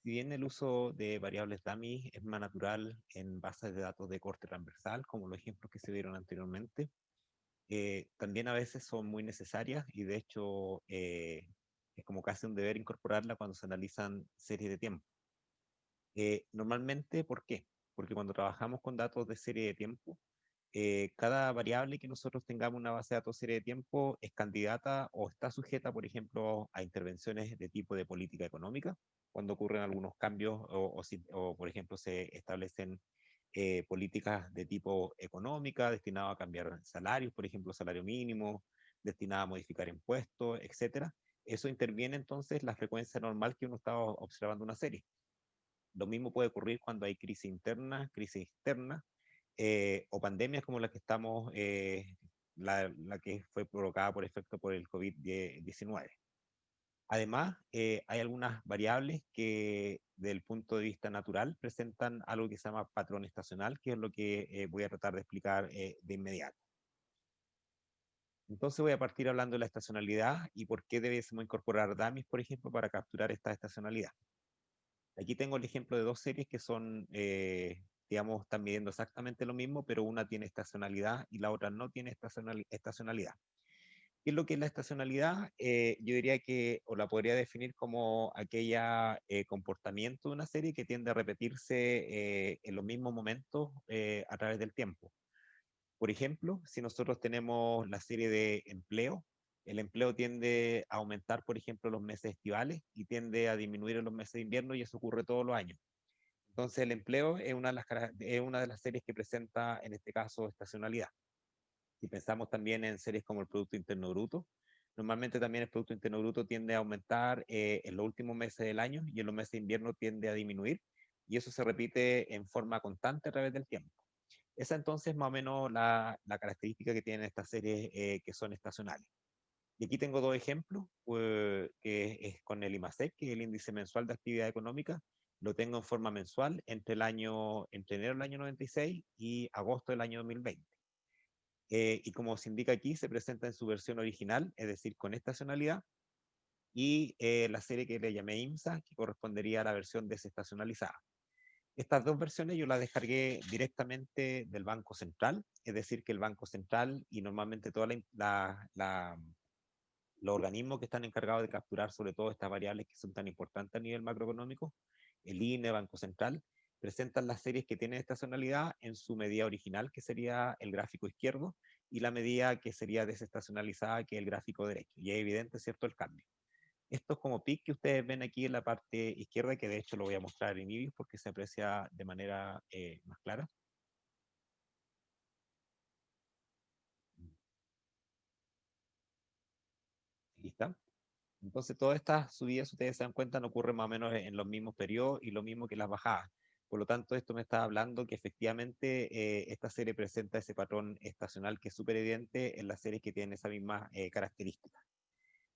Si bien el uso de variables dummy es más natural en bases de datos de corte transversal, como los ejemplos que se dieron anteriormente, también a veces son muy necesarias y de hecho es como casi un deber incorporarla cuando se analizan series de tiempo. Normalmente, ¿por qué? Porque cuando trabajamos con datos de serie de tiempo, cada variable que nosotros tengamos en una base de datos serie de tiempo es candidata o está sujeta, por ejemplo, a intervenciones de tipo de política económica, cuando ocurren algunos cambios o, por ejemplo, se establecen políticas de tipo económica destinadas a cambiar salarios, por ejemplo, salario mínimo, destinada a modificar impuestos, etcétera. Eso interviene entonces la frecuencia normal que uno está observando una serie. Lo mismo puede ocurrir cuando hay crisis interna, crisis externa, o pandemias como la que estamos, la que fue provocada por efecto por el COVID-19. Además, hay algunas variables que, desde el punto de vista natural, presentan algo que se llama patrón estacional, que es lo que voy a tratar de explicar de inmediato. Entonces voy a partir hablando de la estacionalidad y por qué debemos incorporar dummies, por ejemplo, para capturar esta estacionalidad. Aquí tengo el ejemplo de dos series que son, digamos, están midiendo exactamente lo mismo, pero una tiene estacionalidad y la otra no tiene estacionalidad. ¿Qué es lo que es la estacionalidad? Yo diría que, o la podría definir como aquella comportamiento de una serie que tiende a repetirse en los mismos momentos a través del tiempo. Por ejemplo, si nosotros tenemos la serie de empleo, el empleo tiende a aumentar, por ejemplo, en los meses estivales y tiende a disminuir en los meses de invierno y eso ocurre todos los años. Entonces, el empleo es es una de las series que presenta, en este caso, estacionalidad. Si pensamos también en series como el Producto Interno Bruto, normalmente también el Producto Interno Bruto tiende a aumentar en los últimos meses del año y en los meses de invierno tiende a disminuir y eso se repite en forma constante a través del tiempo. Esa entonces más o menos la característica que tienen estas series que son estacionales. Y aquí tengo dos ejemplos, que es con el IMASEC, que es el índice mensual de actividad económica. Lo tengo en forma mensual entre enero del año 96 y agosto del año 2020. Y como se indica aquí, se presenta en su versión original, es decir, con estacionalidad, y la serie que le llamé IMSA, que correspondería a la versión desestacionalizada. Estas dos versiones yo las descargué directamente del Banco Central, es decir, que el Banco Central y normalmente toda los organismos que están encargados de capturar sobre todo estas variables que son tan importantes a nivel macroeconómico, el INE, Banco Central, presentan las series que tienen estacionalidad en su medida original, que sería el gráfico izquierdo, y la medida que sería desestacionalizada, que es el gráfico derecho. Y es evidente, ¿cierto?, el cambio. Estos como PIC que ustedes ven aquí en la parte izquierda, que de hecho lo voy a mostrar en IBIS porque se aprecia de manera más clara. Aquí está. Entonces, todas estas subidas, ustedes se dan cuenta, no ocurren más o menos en los mismos periodos y lo mismo que las bajadas. Por lo tanto, esto me está hablando que efectivamente esta serie presenta ese patrón estacional que es súper evidente en las series que tienen esa misma característica.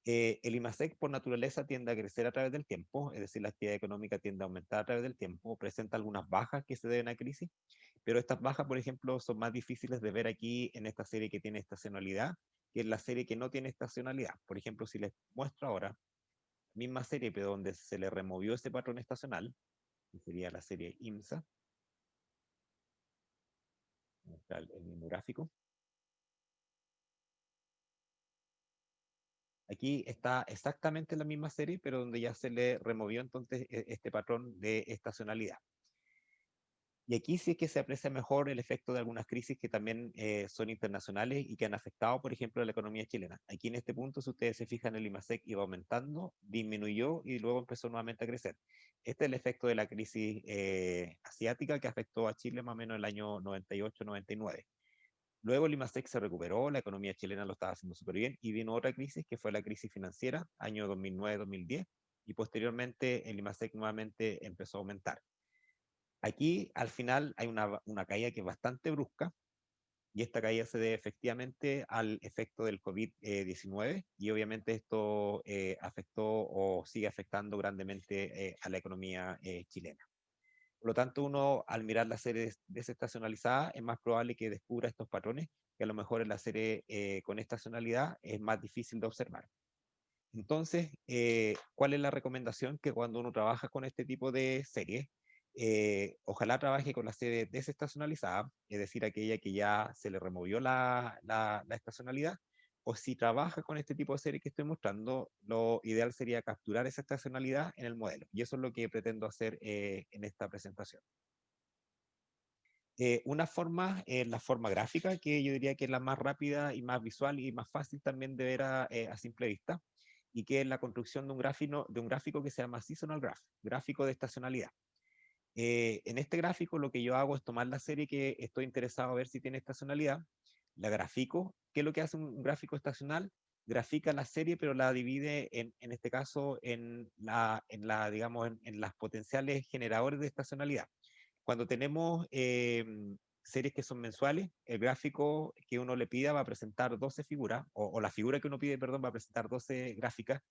El IMASEC por naturaleza tiende a crecer a través del tiempo, es decir, la actividad económica tiende a aumentar a través del tiempo, presenta algunas bajas que se deben a crisis, pero estas bajas, por ejemplo, son más difíciles de ver aquí en esta serie que tiene estacionalidad, que en la serie que no tiene estacionalidad. Por ejemplo, si les muestro ahora misma serie, pero donde se le removió ese patrón estacional, que sería la serie IMSA, el mismo gráfico. Aquí está exactamente la misma serie, pero donde ya se le removió entonces este patrón de estacionalidad. Y aquí sí es que se aprecia mejor el efecto de algunas crisis que también son internacionales y que han afectado, por ejemplo, a la economía chilena. Aquí en este punto, si ustedes se fijan, el IMASEC iba aumentando, disminuyó y luego empezó nuevamente a crecer. Este es el efecto de la crisis asiática que afectó a Chile más o menos en el año 98-99. Luego el IMASEC se recuperó, la economía chilena lo estaba haciendo súper bien y vino otra crisis que fue la crisis financiera, año 2009-2010, y posteriormente el IMASEC nuevamente empezó a aumentar. Aquí al final hay una caída que es bastante brusca y esta caída se debe efectivamente al efecto del COVID-19 y obviamente esto afectó o sigue afectando grandemente a la economía chilena. Por lo tanto, uno al mirar la serie desestacionalizada es más probable que descubra estos patrones que a lo mejor en la serie con estacionalidad es más difícil de observar. Entonces, ¿cuál es la recomendación? Que cuando uno trabaja con este tipo de series, ojalá trabaje con la serie desestacionalizada, es decir, aquella que ya se le removió la estacionalidad, o si trabaja con este tipo de serie que estoy mostrando, lo ideal sería capturar esa estacionalidad en el modelo. Y eso es lo que pretendo hacer en esta presentación. Una forma es la forma gráfica, que yo diría que es la más rápida y más visual y más fácil también de ver a simple vista, y que es la construcción de un gráfico que se llama Seasonal Graph, gráfico de estacionalidad. En este gráfico lo que yo hago es tomar la serie que estoy interesado a ver si tiene estacionalidad, la grafico. ¿Qué es lo que hace un gráfico estacional? Grafica la serie, pero la divide en este caso digamos, en las potenciales generadores de estacionalidad. Cuando tenemos series que son mensuales, el gráfico que uno le pida va a presentar 12 figuras, o la figura que uno pide, perdón, va a presentar 12 gráficas,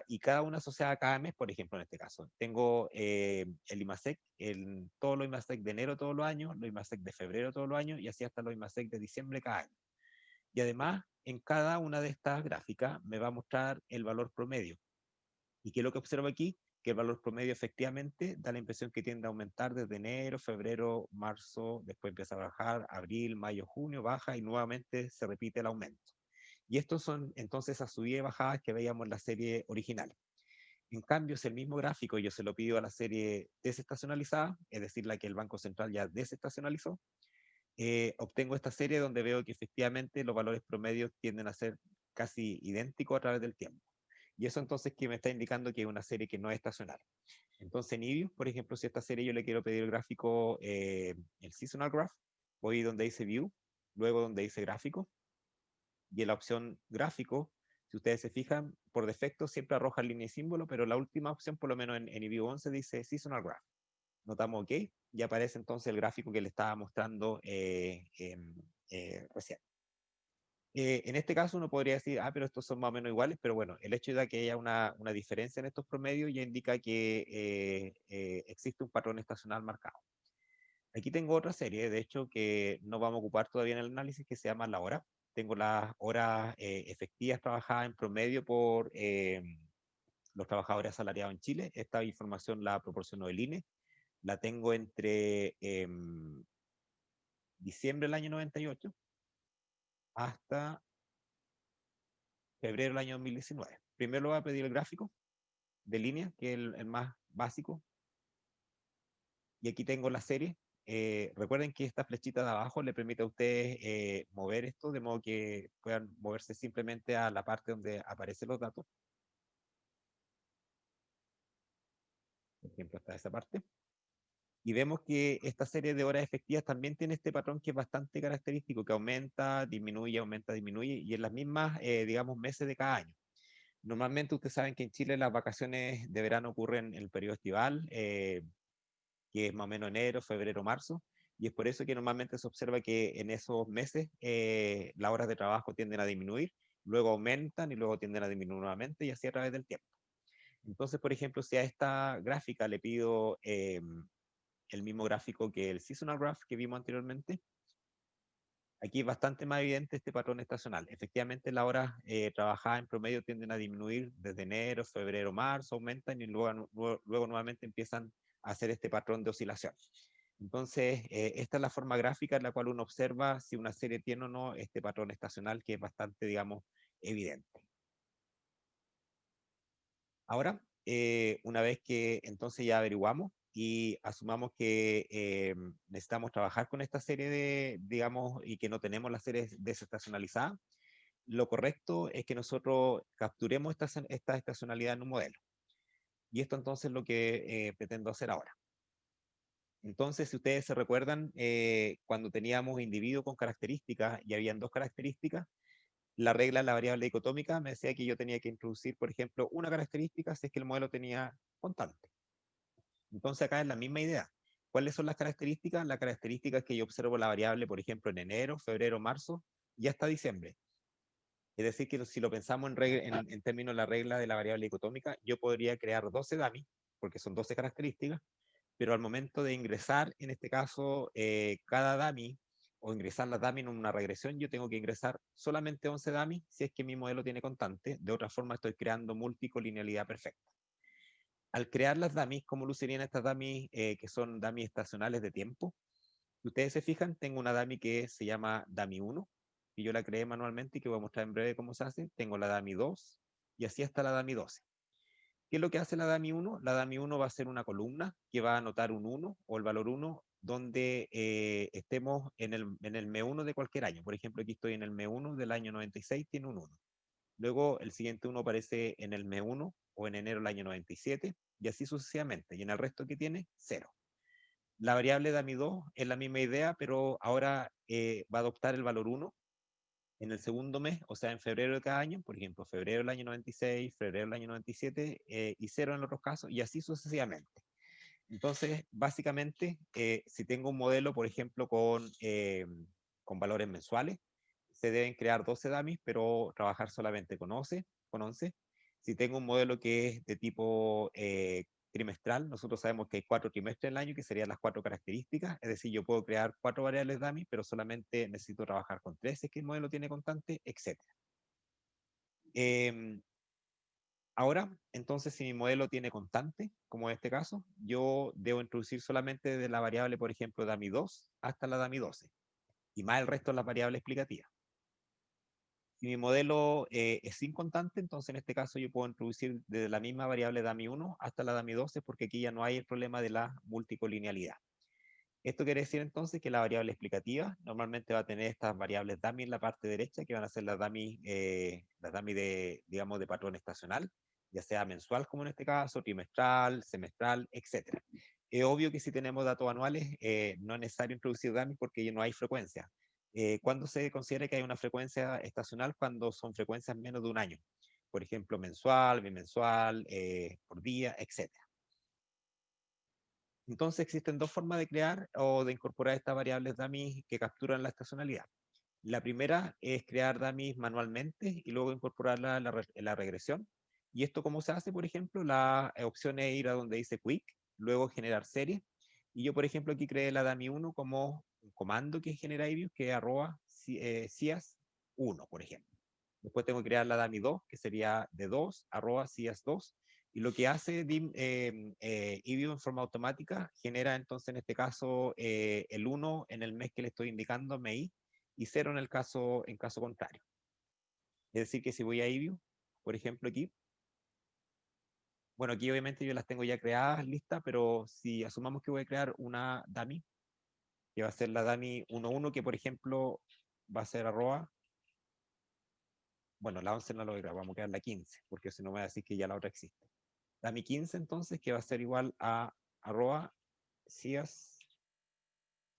y cada una asociada a cada mes. Por ejemplo, en este caso, tengo el IMASEC, todos los IMASEC de enero todos los años, los IMASEC de febrero todos los años, y así hasta los IMASEC de diciembre cada año. Y además, en cada una de estas gráficas me va a mostrar el valor promedio. ¿Y qué es lo que observo aquí? Que el valor promedio efectivamente da la impresión que tiende a aumentar desde enero, febrero, marzo, después empieza a bajar, abril, mayo, junio, baja y nuevamente se repite el aumento. Y estos son entonces esas subidas y bajadas que veíamos en la serie original. En cambio, si el mismo gráfico yo se lo pido a la serie desestacionalizada, es decir, la que el Banco Central ya desestacionalizó, obtengo esta serie donde veo que efectivamente los valores promedios tienden a ser casi idénticos a través del tiempo. Y eso entonces que me está indicando que es una serie que no es estacional. Entonces en Ibius, por ejemplo, si a esta serie yo le quiero pedir el gráfico, el seasonal graph, voy donde dice view, luego donde dice gráfico, y en la opción gráfico, si ustedes se fijan, por defecto siempre arroja línea y símbolo, pero la última opción, por lo menos en Ibiu 11, dice seasonal graph. Notamos OK, y aparece entonces el gráfico que le estaba mostrando recién. En este caso uno podría decir, pero estos son más o menos iguales, pero bueno, el hecho de que haya una diferencia en estos promedios ya indica que existe un patrón estacional marcado. Aquí tengo otra serie, de hecho, que no vamos a ocupar todavía en el análisis, que se llama la hora. Tengo las horas efectivas trabajadas en promedio por los trabajadores asalariados en Chile. Esta información la proporcionó el INE. La tengo entre diciembre del año 98 hasta febrero del año 2019. Primero le voy a pedir el gráfico de línea, que es el más básico, y aquí tengo la serie. Recuerden que esta flechita de abajo le permite a ustedes mover esto, de modo que puedan moverse simplemente a la parte donde aparecen los datos. Por ejemplo, hasta esa parte. Y vemos que esta serie de horas efectivas también tiene este patrón que es bastante característico, que aumenta, disminuye, y en las mismas, digamos, meses de cada año. Normalmente ustedes saben que en Chile las vacaciones de verano ocurren en el periodo estival, que es más o menos enero, febrero, marzo, y es por eso que normalmente se observa que en esos meses las horas de trabajo tienden a disminuir, luego aumentan y luego tienden a disminuir nuevamente, y así a través del tiempo. Entonces, por ejemplo, si a esta gráfica le pido el mismo gráfico que el seasonal graph que vimos anteriormente, aquí es bastante más evidente este patrón estacional. Efectivamente, las horas trabajadas en promedio tienden a disminuir desde enero, febrero, marzo, aumentan y luego nuevamente empiezan a hacer este patrón de oscilación. Entonces, esta es la forma gráfica en la cual uno observa si una serie tiene o no este patrón estacional, que es bastante, digamos, evidente. Ahora, una vez que entonces ya averiguamos y asumamos que necesitamos trabajar con esta serie digamos, y que no tenemos las series desestacionalizadas, lo correcto es que nosotros capturemos esta estacionalidad en un modelo. Y esto entonces es lo que pretendo hacer ahora. Entonces, si ustedes se recuerdan, cuando teníamos individuos con características y habían dos características, la regla de la variable dicotómica me decía que yo tenía que introducir, por ejemplo, una característica si es que el modelo tenía constante. Entonces acá es la misma idea. ¿Cuáles son las características? La característica es que yo observo la variable, por ejemplo, en enero, febrero, marzo y hasta diciembre. Es decir, que si lo pensamos en términos de la regla de la variable dicotómica, yo podría crear 12 dummy, porque son 12 características, pero al momento de ingresar, en este caso, cada dummy o ingresar las dummies en una regresión, yo tengo que ingresar solamente 11 dummies si es que mi modelo tiene constante. De otra forma, estoy creando multicolinealidad perfecta. Al crear las dummies, ¿cómo lucirían estas dummies que son dummies estacionales de tiempo? Si ustedes se fijan, tengo una dummy que se llama dummy 1, y yo la creé manualmente y que voy a mostrar en breve cómo se hace. Tengo la dummy 2 y así hasta la dummy 12. ¿Qué es lo que hace la dummy 1? La dummy 1 va a ser una columna que va a anotar un 1 o el valor 1 donde estemos en el M1 de cualquier año. Por ejemplo, aquí estoy en el M1 del año 96, tiene un 1. Luego el siguiente 1 aparece en el M1 o en enero del año 97 y así sucesivamente. Y en el resto que tiene, 0. La variable dummy 2 es la misma idea, pero ahora va a adoptar el valor 1 en el segundo mes, o sea, en febrero de cada año, por ejemplo, febrero del año 96, febrero del año 97 y 0 en otros casos, y así sucesivamente. Entonces, básicamente, si tengo un modelo, por ejemplo, con valores mensuales, se deben crear 12 dummies, pero trabajar solamente con 11. Si tengo un modelo que es de tipo trimestral, nosotros sabemos que hay 4 trimestres en el año, que serían las 4 características, es decir, yo puedo crear 4 variables dummies, pero solamente necesito trabajar con 3, si es que el modelo tiene constante, etc. Ahora, entonces, si mi modelo tiene constante, como en este caso, yo debo introducir solamente de la variable, por ejemplo, dummy 2 hasta la dummy 12, y más el resto de las variables explicativas. Si mi modelo es sin constante, entonces en este caso yo puedo introducir desde la misma variable dummy 1 hasta la dummy 12, porque aquí ya no hay el problema de la multicolinealidad. Esto quiere decir entonces que la variable explicativa normalmente va a tener estas variables dummy en la parte derecha, que van a ser las dummy de, digamos, de patrón estacional, ya sea mensual como en este caso, trimestral, semestral, etc. Es obvio que si tenemos datos anuales, no es necesario introducir dummy porque ya no hay frecuencia. ¿Cuándo se considera que hay una frecuencia estacional? Cuando son frecuencias menos de un año. Por ejemplo, mensual, bimensual, por día, etc. Entonces existen dos formas de crear o de incorporar estas variables dummy que capturan la estacionalidad. La primera es crear dummies manualmente y luego incorporarla en la regresión. ¿Y esto cómo se hace? Por ejemplo, la opción es ir a donde dice Quick, luego generar serie. Y yo, por ejemplo, aquí creé la dummy 1 como un comando que genera IBIOS, que es CIAS 1, por ejemplo. Después tengo que crear la dummy 2, que sería de 2, CIAS 2. Y lo que hace IBIO en forma automática genera entonces en este caso el 1 en el mes que le estoy indicando, MEI, y 0 en caso contrario. Es decir, que si voy a IBIO, por ejemplo aquí, bueno, aquí obviamente yo las tengo ya creadas, listas, pero si asumamos que voy a crear una dummy, que va a ser la dummy 11, que por ejemplo va a ser arroba, bueno, la 11 no lo voy a crear, vamos a crear la 15, porque si no me va a decir que ya la otra existe. Dummy 15 entonces, que va a ser igual a arroba CIAS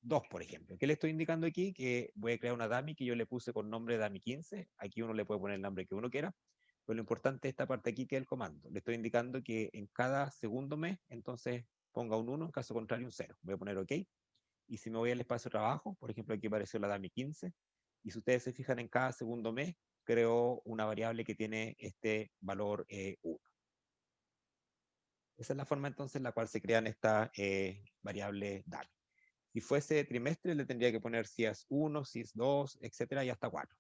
2, por ejemplo. ¿Qué le estoy indicando aquí? Que voy a crear una dummy que yo le puse con nombre dummy 15. Aquí uno le puede poner el nombre que uno quiera. Pero lo importante es esta parte aquí, que es el comando. Le estoy indicando que en cada segundo mes, entonces ponga un 1, en caso contrario un 0. Voy a poner OK. Y si me voy al espacio de trabajo, por ejemplo, aquí apareció la dummy 15. Y si ustedes se fijan, en cada segundo mes creo una variable que tiene este valor 1. Esa es la forma entonces en la cual se crean estas variables dummy. Si fuese trimestre, le tendría que poner CIAS 1, CIAS 2, etcétera, y hasta 4.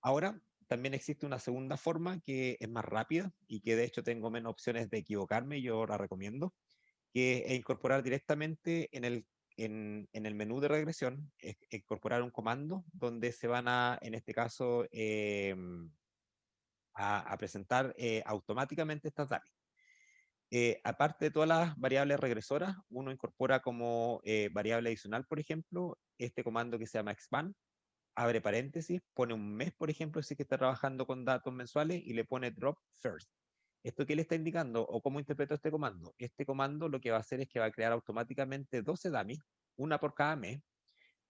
Ahora, también existe una segunda forma que es más rápida y que de hecho tengo menos opciones de equivocarme, yo la recomiendo, que es incorporar directamente en el menú de regresión, incorporar un comando donde se van a, en este caso, a presentar automáticamente estas dummies. Aparte de todas las variables regresoras, uno incorpora como variable adicional, por ejemplo, este comando que se llama expand, abre paréntesis, pone un mes, por ejemplo, si es que está trabajando con datos mensuales y le pone drop first. ¿Esto qué le está indicando o cómo interpreto este comando? Este comando lo que va a hacer es que va a crear automáticamente 12 dummies, una por cada mes,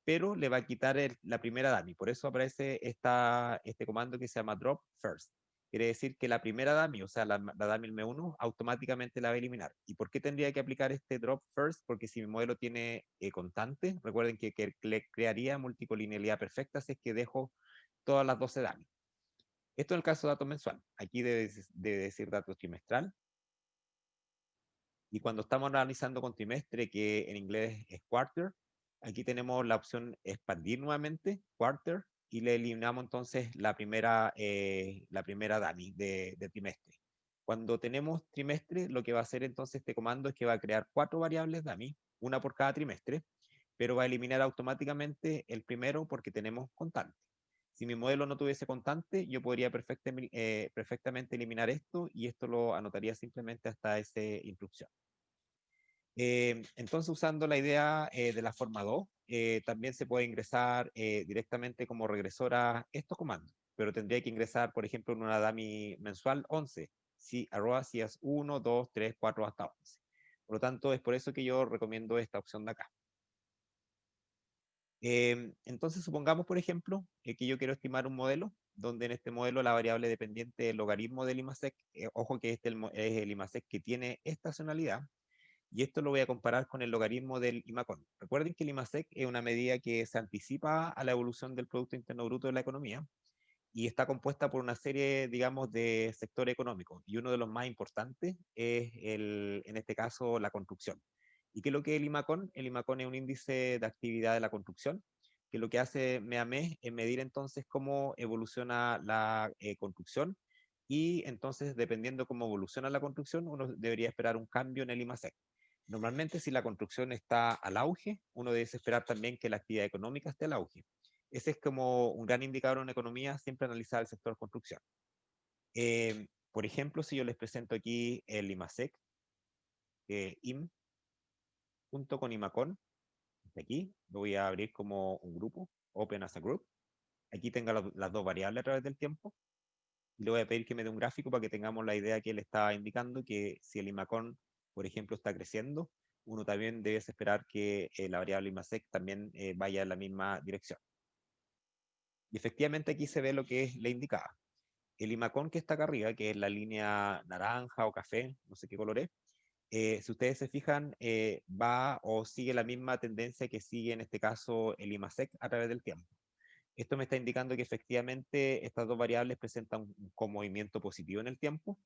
pero le va a quitar la primera dummy. Por eso aparece este comando que se llama drop first. Quiere decir que la primera dummy, o sea, la dummy M1, automáticamente la va a eliminar. ¿Y por qué tendría que aplicar este drop first? Porque si mi modelo tiene constante, recuerden que le crearía multicolinealidad perfecta si es que dejo todas las 12 dummies. Esto es el caso de datos mensual. Aquí debe decir datos trimestral. Y cuando estamos analizando con trimestre, que en inglés es quarter, aquí tenemos la opción expandir nuevamente, quarter, y le eliminamos entonces la primera DAMI de trimestre. Cuando tenemos trimestre, lo que va a hacer entonces este comando es que va a crear 4 variables DAMI, una por cada trimestre, pero va a eliminar automáticamente el primero porque tenemos constante. Si mi modelo no tuviese constante, yo podría perfectamente eliminar esto y esto lo anotaría simplemente hasta esa instrucción. Entonces, usando la idea de la forma 2, también se puede ingresar directamente como regresor a estos comandos, pero tendría que ingresar, por ejemplo, en una DAMI mensual 11, si arroba si es 1, 2, 3, 4 hasta 11. Por lo tanto, es por eso que yo recomiendo esta opción de acá. Entonces, supongamos, por ejemplo, que yo quiero estimar un modelo, donde en este modelo la variable dependiente del logaritmo del IMASEC, ojo que este es el IMASEC que tiene estacionalidad, y esto lo voy a comparar con el logaritmo del IMACON. Recuerden que el IMASEC es una medida que se anticipa a la evolución del Producto Interno Bruto de la economía y está compuesta por una serie, digamos, de sectores económicos. Y uno de los más importantes es, en este caso, la construcción. ¿Y qué es lo que es el IMACON? El IMACON es un índice de actividad de la construcción, que lo que hace mes a mes es medir entonces cómo evoluciona la construcción. Y entonces, dependiendo cómo evoluciona la construcción, uno debería esperar un cambio en el IMASEC. Normalmente, si la construcción está al auge, uno debe esperar también que la actividad económica esté al auge. Ese es como un gran indicador en economía, siempre analizar el sector construcción. Por ejemplo, si yo les presento aquí el IMASEC, IM, junto con IMACON, aquí lo voy a abrir como un grupo, Open as a Group. Aquí tenga las dos variables a través del tiempo. Y le voy a pedir que me dé un gráfico para que tengamos la idea que él está indicando, que si el IMACON, por ejemplo, está creciendo, uno también debe esperar que la variable IMASEC también vaya en la misma dirección. Y efectivamente aquí se ve lo que le indicaba. El IMACON que está acá arriba, que es la línea naranja o café, no sé qué color es, si ustedes se fijan, va o sigue la misma tendencia que sigue en este caso el IMASEC a través del tiempo. Esto me está indicando que efectivamente estas dos variables presentan un movimiento positivo en el tiempo,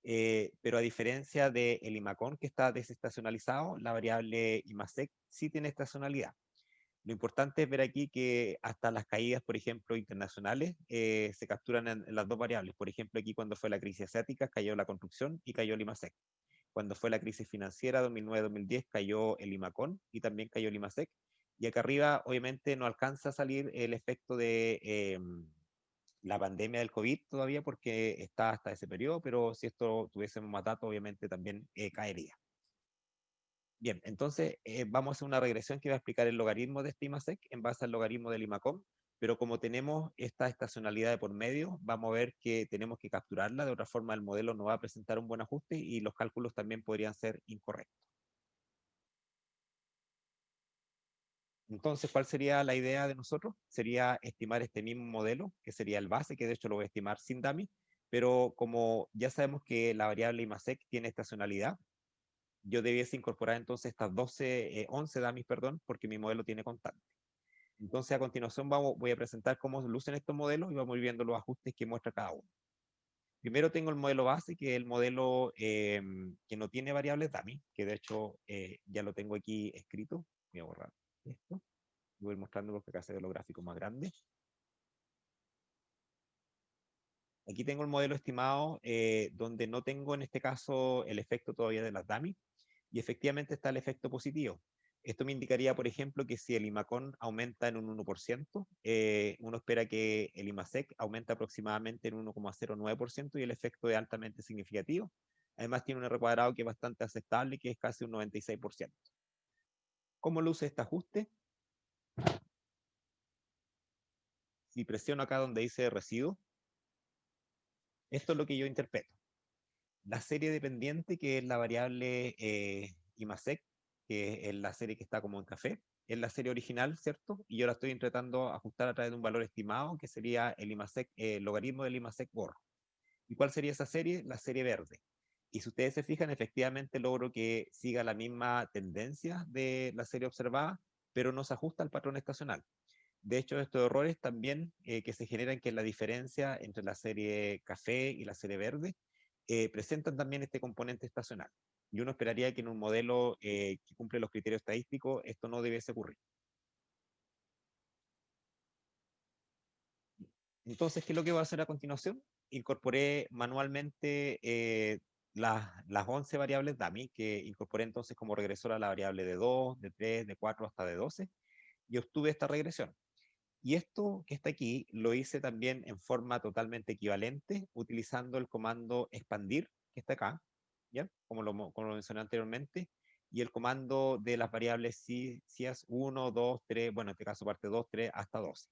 pero a diferencia del IMACON que está desestacionalizado, la variable IMASEC sí tiene estacionalidad. Lo importante es ver aquí que hasta las caídas, por ejemplo, internacionales, se capturan en las dos variables. Por ejemplo, aquí cuando fue la crisis asiática, cayó la construcción y cayó el IMASEC. Cuando fue la crisis financiera 2009-2010, cayó el IMACON y también cayó el IMASEC. Y acá arriba, obviamente, no alcanza a salir el efecto de la pandemia del COVID todavía porque está hasta ese periodo, pero si esto tuviésemos más datos, obviamente también caería. Bien, entonces vamos a hacer una regresión que va a explicar el logaritmo de este IMASEC en base al logaritmo del IMACOM, pero como tenemos esta estacionalidad de por medio, vamos a ver que tenemos que capturarla, de otra forma el modelo no va a presentar un buen ajuste y los cálculos también podrían ser incorrectos. Entonces, ¿cuál sería la idea de nosotros? Sería estimar este mismo modelo, que sería el base, que de hecho lo voy a estimar sin dummy, pero como ya sabemos que la variable IMASEC tiene estacionalidad, yo debiese incorporar entonces estas 11 dummies, perdón, porque mi modelo tiene constante. Entonces, a continuación voy a presentar cómo lucen estos modelos y vamos a ir viendo los ajustes que muestra cada uno. Primero tengo el modelo base, que es el modelo que no tiene variables dummy, que de hecho ya lo tengo aquí escrito. Voy a borrar esto. Voy a ir mostrando porque acá se ve los gráficos más grandes. Aquí tengo el modelo estimado donde no tengo en este caso el efecto todavía de las dummy y efectivamente está el efecto positivo. Esto me indicaría, por ejemplo, que si el IMACON aumenta en un 1%, uno espera que el IMASEC aumente aproximadamente en 1,09% y el efecto es altamente significativo. Además tiene un R cuadrado que es bastante aceptable, que es casi un 96%. ¿Cómo luce este ajuste? Si presiono acá donde dice residuo, esto es lo que yo interpreto. La serie dependiente, que es la variable IMASEC, que es la serie que está como en café, es la serie original, ¿cierto? Y yo la estoy intentando ajustar a través de un valor estimado, que sería el IMASEC, logaritmo del IMASEC gorro. ¿Y cuál sería esa serie? La serie verde. Y si ustedes se fijan, efectivamente logro que siga la misma tendencia de la serie observada, pero no se ajusta al patrón estacional. De hecho, estos errores también que se generan, que es la diferencia entre la serie café y la serie verde, presentan también este componente estacional. Y uno esperaría que en un modelo que cumple los criterios estadísticos esto no debiese ocurrir. Entonces, ¿qué es lo que voy a hacer a continuación? Incorporé manualmente las 11 variables dummy, que incorporé entonces como regresor a la variable de 2, de 3, de 4 hasta de 12, y obtuve esta regresión. Y esto que está aquí lo hice también en forma totalmente equivalente, utilizando el comando expandir, que está acá, ¿ya? Como lo mencioné anteriormente, y el comando de las variables CIAS 1, 2, 3, bueno, en este caso parte 2, 3, hasta 12.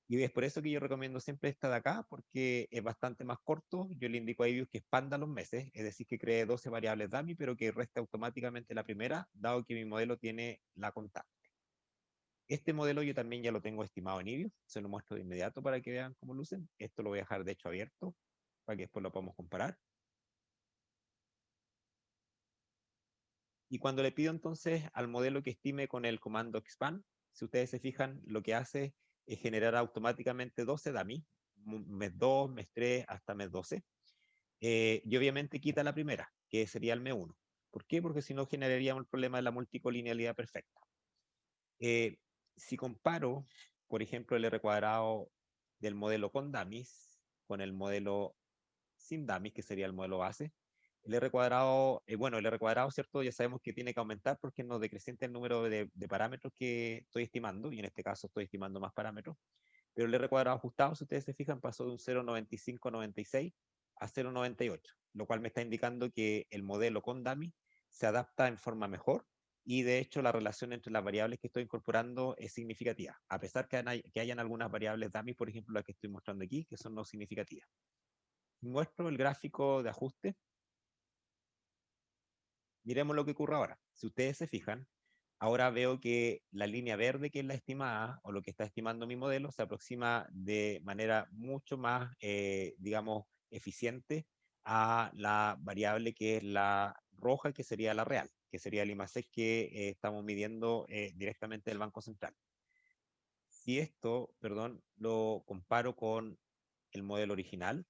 Y es por eso que yo recomiendo siempre esta de acá, porque es bastante más corto. Yo le indico a Ibius que expanda los meses, es decir, que cree 12 variables dummy, pero que reste automáticamente la primera, dado que mi modelo tiene la constante. Este modelo yo también ya lo tengo estimado en Ibius, se lo muestro de inmediato para que vean cómo lucen. Esto lo voy a dejar de hecho abierto, para que después lo podamos comparar. Y cuando le pido entonces al modelo que estime con el comando expand, si ustedes se fijan, lo que hace es generar automáticamente 12 dummy, mes 2, mes 3, hasta mes 12. Y obviamente quita la primera, que sería el M1. ¿Por qué? Porque si no generaríamos el problema de la multicolinealidad perfecta. Eh, si comparo, por ejemplo, el R cuadrado del modelo con dummies con el modelo sin dummies, que sería el modelo base, el R cuadrado, bueno, el R cuadrado, ¿cierto? Ya sabemos que tiene que aumentar porque nos decrecienta el número de parámetros que estoy estimando, y en este caso estoy estimando más parámetros. Pero el R cuadrado ajustado, si ustedes se fijan, pasó de un 0,9596 a 0,98, lo cual me está indicando que el modelo con dummy se adapta en forma mejor, y de hecho la relación entre las variables que estoy incorporando es significativa, a pesar que hayan algunas variables dummy, por ejemplo las que estoy mostrando aquí, que son no significativas. Muestro el gráfico de ajuste. Miremos lo que ocurre ahora. Si ustedes se fijan, ahora veo que la línea verde, que es la estimada, o lo que está estimando mi modelo, se aproxima de manera mucho más, digamos, eficiente a la variable que es la roja, que sería la real, que sería el IMASEC que estamos midiendo directamente del Banco Central. Si esto, perdón, lo comparo con el modelo original,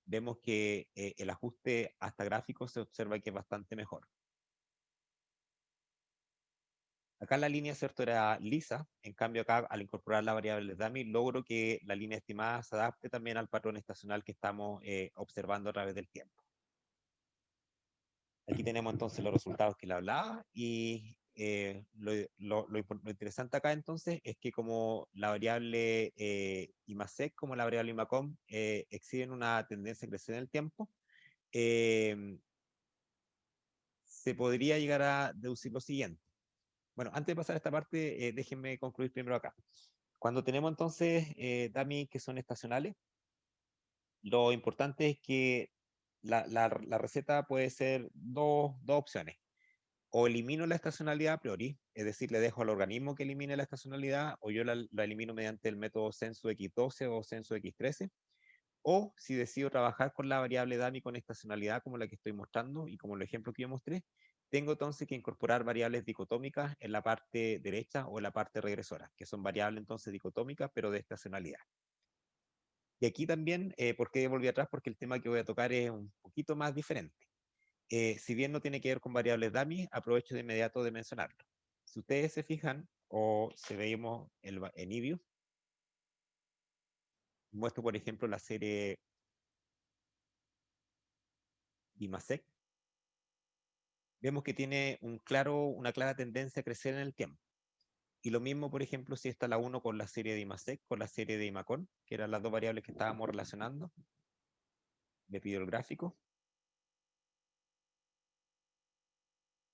vemos que el ajuste hasta gráfico se observa que es bastante mejor. Acá la línea, ¿cierto?, era lisa. En cambio acá, al incorporar la variable dummy, logro que la línea estimada se adapte también al patrón estacional que estamos observando a través del tiempo. Aquí tenemos entonces los resultados que le hablaba, y lo interesante acá entonces es que como la variable IMASEC como la variable IMACOM exhiben una tendencia a crecer en el tiempo, eh, se podría llegar a deducir lo siguiente. Bueno, antes de pasar a esta parte, déjenme concluir primero acá. Cuando tenemos entonces dummy que son estacionales, lo importante es que la receta puede ser dos opciones. O elimino la estacionalidad a priori, es decir, le dejo al organismo que elimine la estacionalidad, o yo la elimino mediante el método censo X12 o censo X13. O si decido trabajar con la variable dummy con estacionalidad, como la que estoy mostrando y como el ejemplo que yo mostré, tengo entonces que incorporar variables dicotómicas en la parte derecha o en la parte regresora, que son variables entonces dicotómicas, pero de estacionalidad. Y aquí también, ¿por qué volví atrás? Porque el tema que voy a tocar es un poquito más diferente. Si bien no tiene que ver con variables dummy, aprovecho de inmediato de mencionarlo. Si ustedes se fijan, o se veamos en Ibius, muestro por ejemplo la serie IMASEC, vemos que tiene una clara tendencia a crecer en el tiempo. Y lo mismo, por ejemplo, si está la 1 con la serie de IMASEC, con la serie de IMACON, que eran las dos variables que estábamos relacionando. Le pido el gráfico.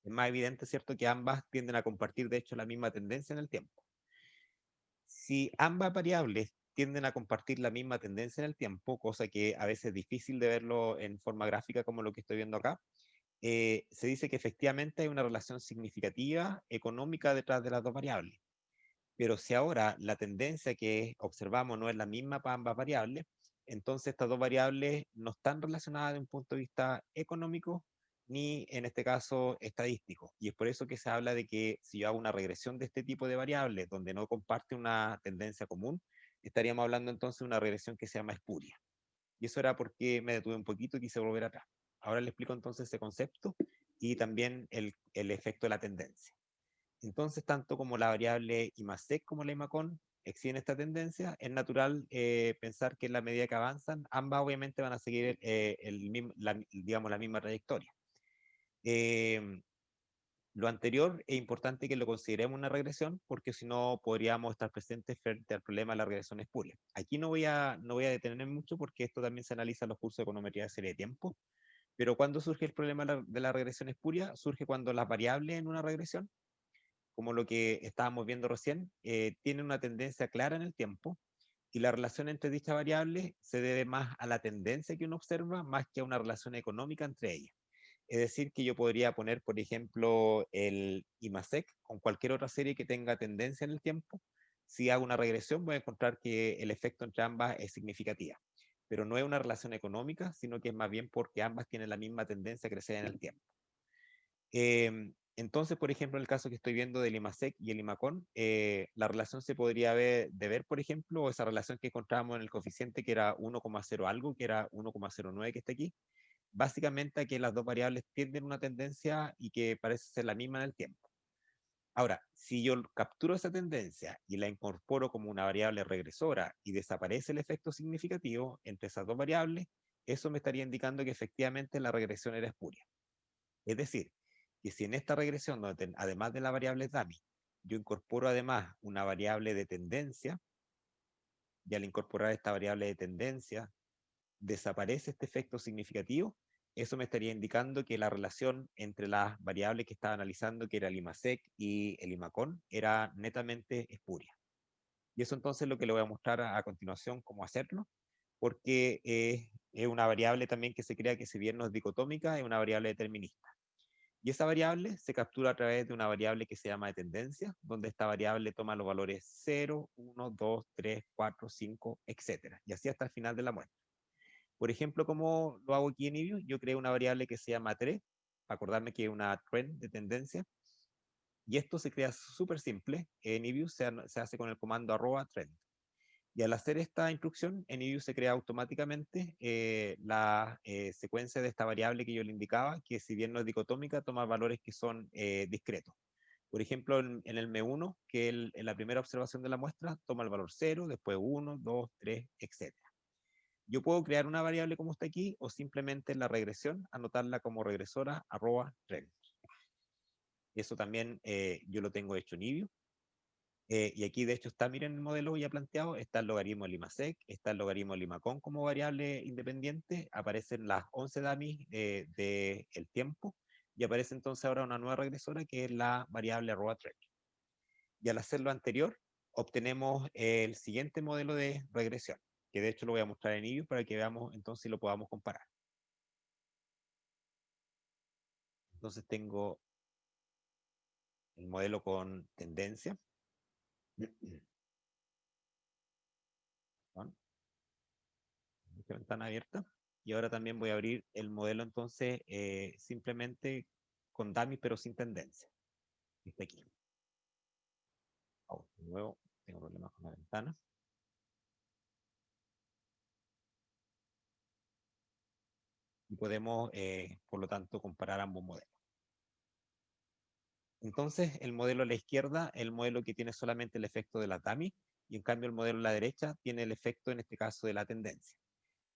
Es más evidente, ¿cierto?, que ambas tienden a compartir, de hecho, la misma tendencia en el tiempo. Si ambas variables tienden a compartir la misma tendencia en el tiempo, cosa que a veces es difícil de verlo en forma gráfica como lo que estoy viendo acá, se dice que efectivamente hay una relación significativa económica detrás de las dos variables. Pero si ahora la tendencia que observamos no es la misma para ambas variables, entonces estas dos variables no están relacionadas de un punto de vista económico ni en este caso estadístico. Y es por eso que se habla de que si yo hago una regresión de este tipo de variables donde no comparte una tendencia común, estaríamos hablando entonces de una regresión que se llama espuria. y eso era porque me detuve un poquito y quise volver atrás. Ahora le explico entonces ese concepto y también el efecto de la tendencia. Entonces, tanto como la variable IMASEC como la IMACON exhiben esta tendencia, es natural pensar que en la medida que avanzan, ambas obviamente van a seguir digamos, la misma trayectoria. Eh, lo anterior es importante que lo consideremos una regresión, porque si no podríamos estar presentes frente al problema de la regresión espuria. Aquí no voy a detenerme mucho porque esto también se analiza en los cursos de econometría de serie de tiempo, pero ¿cuándo surge el problema de la regresión espuria? Surge cuando las variables en una regresión, como lo que estábamos viendo recién, tienen una tendencia clara en el tiempo y la relación entre dichas variables se debe más a la tendencia que uno observa más que a una relación económica entre ellas. Es decir, que yo podría poner, por ejemplo, el IMASEC con cualquier otra serie que tenga tendencia en el tiempo. Si hago una regresión, voy a encontrar que el efecto entre ambas es significativa. Pero no es una relación económica, sino que es más bien porque ambas tienen la misma tendencia a crecer en el tiempo. Entonces, por ejemplo, en el caso que estoy viendo del IMASEC y el IMACON, la relación se podría ver, por ejemplo, esa relación que encontrábamos en el coeficiente que era 1,0 algo, que era 1,09 que está aquí, básicamente a que las dos variables tienden una tendencia y que parece ser la misma en el tiempo. Ahora, si yo capturo esa tendencia y la incorporo como una variable regresora y desaparece el efecto significativo entre esas dos variables, eso me estaría indicando que efectivamente la regresión era espuria. Es decir, que si en esta regresión, donde además de la variable dummy, yo incorporo además una variable de tendencia, y al incorporar esta variable de tendencia, desaparece este efecto significativo, eso me estaría indicando que la relación entre las variables que estaba analizando, que era el IMASEC y el IMACON, era netamente espuria. Y eso entonces es lo que le voy a mostrar a continuación cómo hacerlo, porque es una variable también que se crea que si bien no es dicotómica, es una variable determinista. Y esa variable se captura a través de una variable que se llama de tendencia, donde esta variable toma los valores 0, 1, 2, 3, 4, 5, etcétera. Y así hasta el final de la muestra. Por ejemplo, ¿cómo lo hago aquí en eView? Yo creo una variable que se llama TRE, para acordarme que es una trend de tendencia, y esto se crea súper simple. En eView se hace con el comando @trend. Y al hacer esta instrucción, en eView se crea automáticamente la secuencia de esta variable que yo le indicaba, que si bien no es dicotómica, toma valores que son discretos. Por ejemplo, en el M1, que en la primera observación de la muestra, toma el valor 0, después 1, 2, 3, etcétera. Yo puedo crear una variable como está aquí o simplemente en la regresión anotarla como regresora @trend. Eso también yo lo tengo hecho en eView. Y aquí de hecho está, miren el modelo ya planteado, está el logaritmo del IMASEC, está el logaritmo del IMACON como variable independiente, aparecen las 11 dummies del tiempo y aparece entonces ahora una nueva regresora que es la variable @trend. Y al hacer lo anterior, obtenemos el siguiente modelo de regresión, que de hecho lo voy a mostrar en eView para que veamos entonces si lo podamos comparar. Entonces tengo el modelo con tendencia. Esta ventana abierta. Y ahora también voy a abrir el modelo entonces simplemente con dummy pero sin tendencia. Está aquí. Oh, de nuevo, tengo problemas con la ventana. Y podemos, por lo tanto, comparar ambos modelos. Entonces, el modelo a la izquierda, el modelo que tiene solamente el efecto de la dummy, y en cambio el modelo a la derecha tiene el efecto, en este caso, de la tendencia.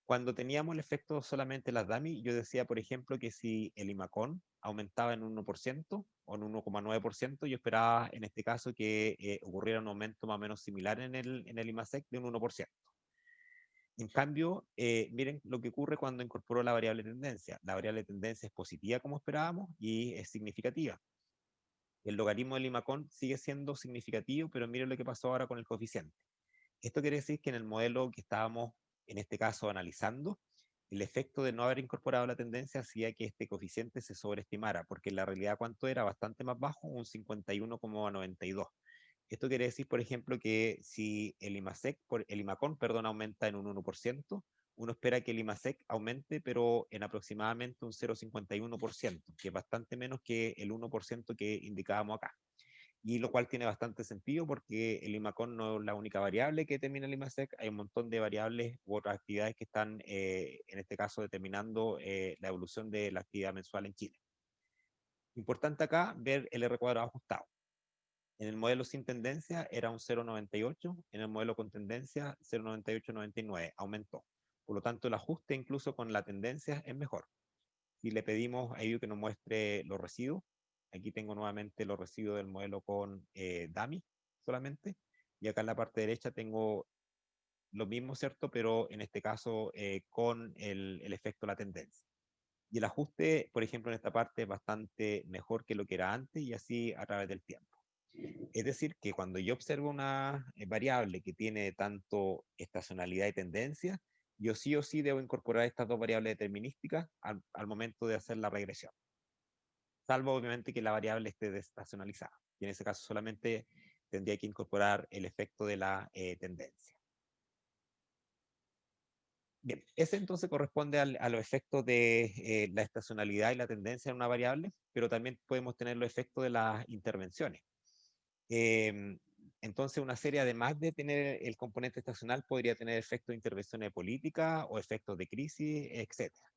Cuando teníamos el efecto solamente las dummy, yo decía, por ejemplo, que si el IMACON aumentaba en un 1% o en un 1,9%, yo esperaba en este caso que ocurriera un aumento más o menos similar en el IMASEC de un 1%. En cambio, miren lo que ocurre cuando incorporo la variable tendencia. La variable tendencia es positiva como esperábamos y es significativa. El logaritmo del IMACON sigue siendo significativo, pero miren lo que pasó ahora con el coeficiente. Esto quiere decir que en el modelo que estábamos, en este caso, analizando, el efecto de no haber incorporado la tendencia hacía que este coeficiente se sobreestimara, porque en la realidad, ¿cuánto era? Bastante más bajo, un 51,92. Esto quiere decir, por ejemplo, que si el IMACON, perdón, aumenta en un 1%, uno espera que el IMASEC aumente, pero en aproximadamente un 0,51%, que es bastante menos que el 1% que indicábamos acá. y lo cual tiene bastante sentido porque el IMACON no es la única variable que determina el IMASEC, hay un montón de variables u otras actividades que están, en este caso, determinando la evolución de la actividad mensual en Chile. Importante acá ver el R cuadrado ajustado. En el modelo sin tendencia era un 0,98, en el modelo con tendencia 0,9899, aumentó. Por lo tanto, el ajuste incluso con la tendencia es mejor. Si le pedimos a ello que nos muestre los residuos, aquí tengo nuevamente los residuos del modelo con DAMI solamente, y acá en la parte derecha tengo lo mismo, ¿cierto? Pero en este caso con el efecto de la tendencia. Y el ajuste, por ejemplo, en esta parte es bastante mejor que lo que era antes y así a través del tiempo. Es decir, que cuando yo observo una variable que tiene tanto estacionalidad y tendencia, yo sí o sí debo incorporar estas dos variables determinísticas al momento de hacer la regresión, salvo obviamente que la variable esté desestacionalizada. Y en ese caso solamente tendría que incorporar el efecto de la tendencia. Bien, ese entonces corresponde a los efectos de la estacionalidad y la tendencia en una variable, pero también podemos tener los efectos de las intervenciones. Eh, entonces, una serie, además de tener el componente estacional, podría tener efectos de intervenciones políticas o efectos de crisis, etcétera.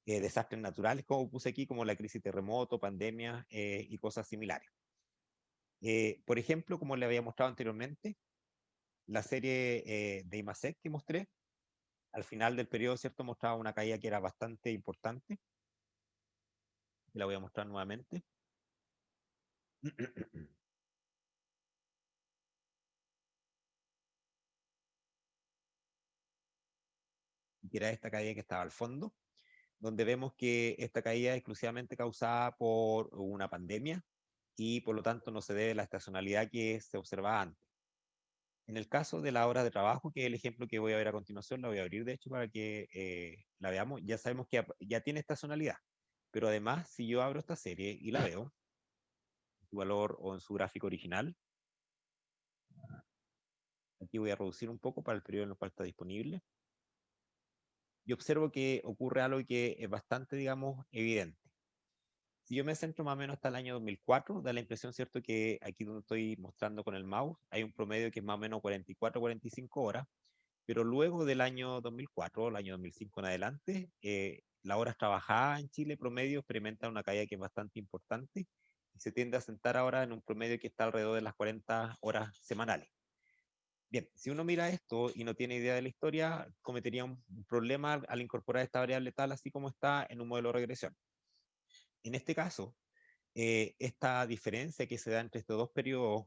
Desastres naturales, como puse aquí, como la crisis terremoto, pandemia y cosas similares. Por ejemplo, como le había mostrado anteriormente, la serie de IMASEC que mostré, al final del periodo, ¿cierto? Mostraba una caída que era bastante importante. La voy a mostrar nuevamente. Que era esta caída que estaba al fondo, donde vemos que esta caída es exclusivamente causada por una pandemia y por lo tanto no se debe a la estacionalidad que se observaba antes. En el caso de la hora de trabajo, que es el ejemplo que voy a ver a continuación, la voy a abrir de hecho para que la veamos, ya sabemos que ya tiene estacionalidad, pero además si yo abro esta serie y la veo, en su valor o en su gráfico original, aquí voy a reducir un poco para el periodo en el cual está disponible, y observo que ocurre algo que es bastante, digamos, evidente. Si yo me centro más o menos hasta el año 2004, da la impresión, ¿cierto?, que aquí donde estoy mostrando con el mouse, hay un promedio que es más o menos 44, 45 horas, pero luego del año 2004, el año 2005 en adelante, las horas trabajadas en Chile promedio experimentan una caída que es bastante importante y se tiende a sentar ahora en un promedio que está alrededor de las 40 horas semanales. Bien, si uno mira esto y no tiene idea de la historia, cometería un problema al incorporar esta variable tal así como está en un modelo de regresión. En este caso, esta diferencia que se da entre estos dos periodos,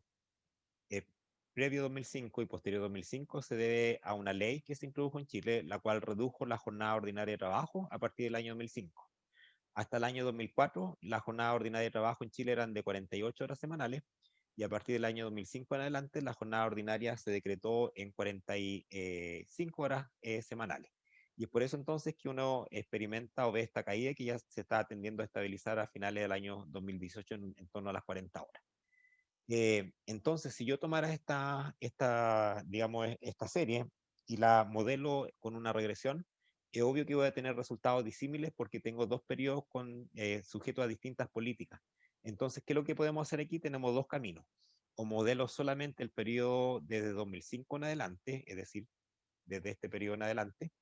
eh, previo 2005 y posterior 2005, se debe a una ley que se introdujo en Chile, la cual redujo la jornada ordinaria de trabajo a partir del año 2005. Hasta el año 2004, la jornada ordinaria de trabajo en Chile eran de 48 horas semanales, y a partir del año 2005 en adelante, la jornada ordinaria se decretó en 45 horas semanales. Y es por eso entonces que uno experimenta o ve esta caída que ya se está tendiendo a estabilizar a finales del año 2018 en torno a las 40 horas. Entonces, si yo tomara digamos, esta serie y la modelo con una regresión, es obvio que voy a tener resultados disímiles porque tengo dos periodos sujetos a distintas políticas. Entonces, ¿qué es lo que podemos hacer aquí? Tenemos dos caminos. O modelo solamente el periodo desde 2005 en adelante, es decir, desde este periodo en adelante.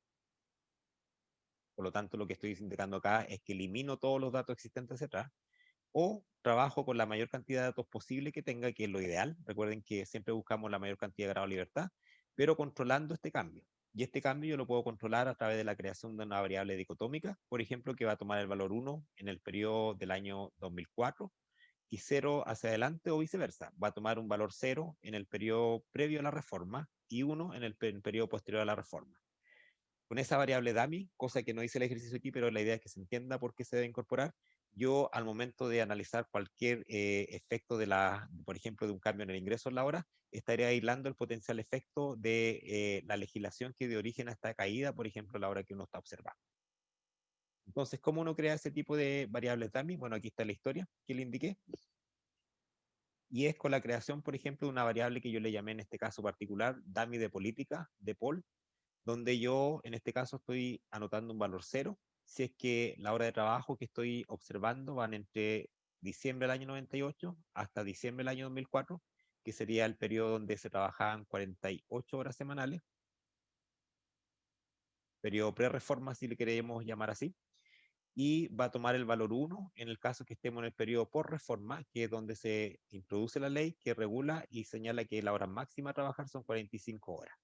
Por lo tanto, lo que estoy indicando acá es que elimino todos los datos existentes hacia atrás o trabajo con la mayor cantidad de datos posible que tenga, que es lo ideal. Recuerden que siempre buscamos la mayor cantidad de grado de libertad, pero controlando este cambio. Y este cambio yo lo puedo controlar a través de la creación de una variable dicotómica, por ejemplo, que va a tomar el valor 1 en el periodo del año 2004 y 0 hacia adelante o viceversa. Va a tomar un valor 0 en el periodo previo a la reforma y 1 en el periodo posterior a la reforma. Con esa variable dummy, cosa que no hice el ejercicio aquí, pero la idea es que se entienda por qué se debe incorporar, yo al momento de analizar cualquier efecto por ejemplo, de un cambio en el ingreso en la hora, estaría aislando el potencial efecto de la legislación que dio origen a esta caída, por ejemplo, la hora que uno está observando. Entonces, ¿cómo uno crea ese tipo de variables dummy? Bueno, aquí está la historia que le indiqué. Y es con la creación, por ejemplo, de una variable que yo le llamé en este caso particular dummy de política, de Paul, donde yo en este caso estoy anotando un valor 0, si es que la hora de trabajo que estoy observando van entre diciembre del año 98 hasta diciembre del año 2004, que sería el periodo donde se trabajaban 48 horas semanales, periodo pre-reforma, si le queremos llamar así, y va a tomar el valor 1 en el caso que estemos en el periodo por reforma, que es donde se introduce la ley que regula y señala que la hora máxima a trabajar son 45 horas.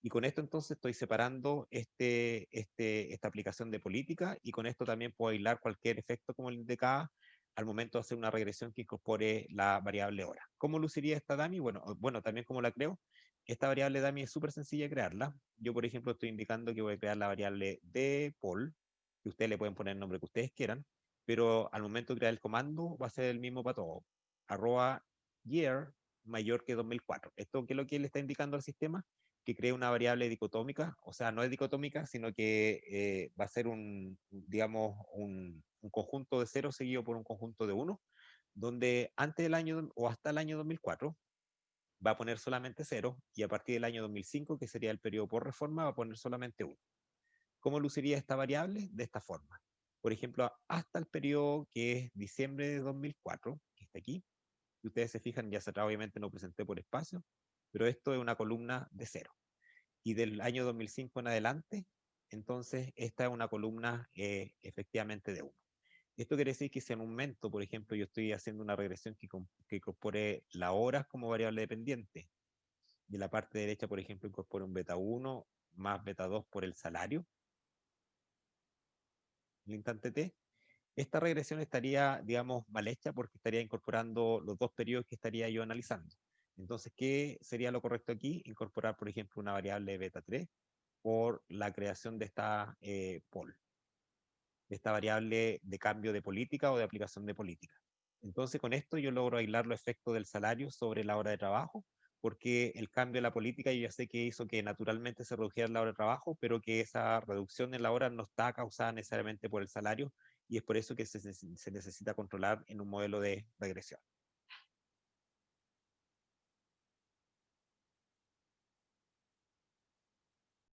Y con esto entonces estoy separando esta aplicación de política y con esto también puedo aislar cualquier efecto como el indicaba al momento de hacer una regresión que incorpore la variable hora. ¿Cómo luciría esta dummy? Bueno, también como la creo. Esta variable dummy es súper sencilla de crearla. Yo, por ejemplo, estoy indicando que voy a crear la variable de Paul, que ustedes le pueden poner el nombre que ustedes quieran, pero al momento de crear el comando va a ser el mismo para todo. Arroba year mayor que 2004. ¿Esto qué es lo que le está indicando al sistema? Que cree una variable dicotómica, o sea, no es dicotómica, sino que va a ser digamos, un conjunto de cero seguido por un conjunto de uno, donde antes del año o hasta el año 2004 va a poner solamente cero y a partir del año 2005, que sería el periodo por reforma, va a poner solamente uno. ¿Cómo luciría esta variable? De esta forma. Por ejemplo, hasta el periodo que es diciembre de 2004, que está aquí, si ustedes se fijan, ya se obviamente no presenté por espacio, pero esto es una columna de cero y del año 2005 en adelante, entonces esta es una columna efectivamente de uno. Esto quiere decir que si en un momento, por ejemplo, yo estoy haciendo una regresión que incorpore las horas como variable dependiente, y en la parte derecha, por ejemplo, incorpore un beta 1 más beta 2 por el salario, el instante T, esta regresión estaría, digamos, mal hecha porque estaría incorporando los dos periodos que estaría yo analizando. Entonces, ¿qué sería lo correcto aquí? Incorporar, por ejemplo, una variable beta 3 por la creación de esta POL, de esta variable de cambio de política o de aplicación de política. Entonces, con esto yo logro aislar los efectos del salario sobre la hora de trabajo, porque el cambio de la política yo ya sé que hizo que naturalmente se redujera la hora de trabajo, pero que esa reducción en la hora no está causada necesariamente por el salario, y es por eso que se necesita controlar en un modelo de regresión.